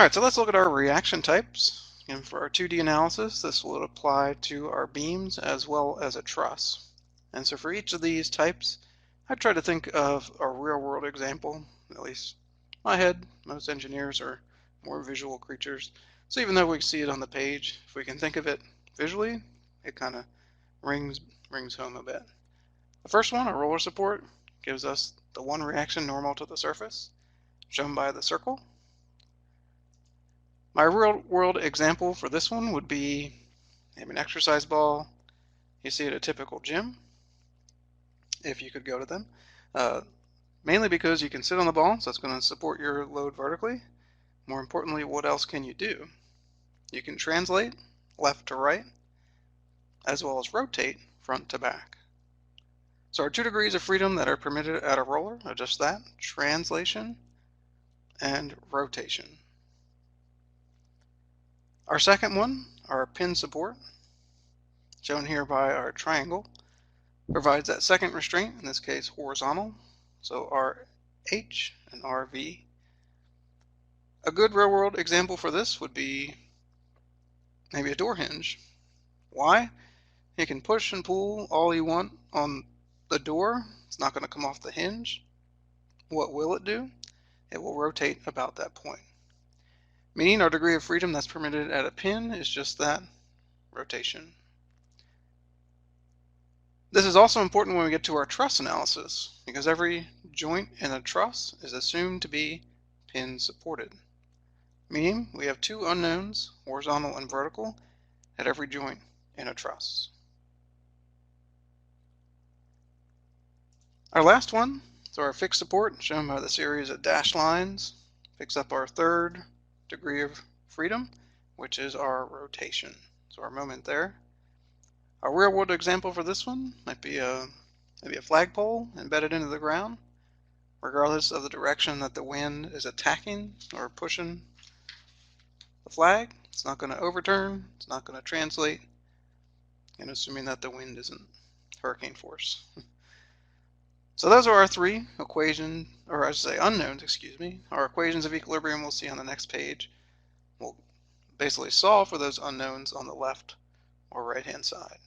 Alright, so let's look at our reaction types. And for our 2D analysis, this will apply to our beams as well as a truss. And so for each of these types, I try to think of a real-world example. At least in my head, most engineers are more visual creatures. So even though we see it on the page, if we can think of it visually, it kind of rings home a bit. The first one, a roller support, gives us the one reaction normal to the surface, shown by the circle. My real-world example for this one would be maybe an exercise ball you see at a typical gym, if you could go to them. Mainly because you can sit on the ball, so it's going to support your load vertically. More importantly, what else can you do? You can translate left to right, as well as rotate front to back. So our 2 degrees of freedom that are permitted at a roller are just that, translation and rotation. Our second one, our pin support, shown here by our triangle, provides that second restraint, in this case horizontal, so RH and RV. A good real-world example for this would be maybe a door hinge. Why? You can push and pull all you want on the door. It's not going to come off the hinge. What will it do? It will rotate about that point. Meaning our degree of freedom that's permitted at a pin is just that, rotation. This is also important when we get to our truss analysis, because every joint in a truss is assumed to be pin supported. Meaning we have 2 unknowns, horizontal and vertical, at every joint in a truss. Our last one is our fixed support, shown by the series of dashed lines, picks up our 3rd degree of freedom, which is our rotation. So our moment there. Our real-world example for this one might be maybe a flagpole embedded into the ground. Regardless of the direction that the wind is attacking or pushing the flag, it's not going to overturn, it's not going to translate, and assuming that the wind isn't hurricane force. So those are our 3 equations, or I should say unknowns, excuse me. Our equations of equilibrium we'll see on the next page. We'll basically solve for those unknowns on the left or right hand side.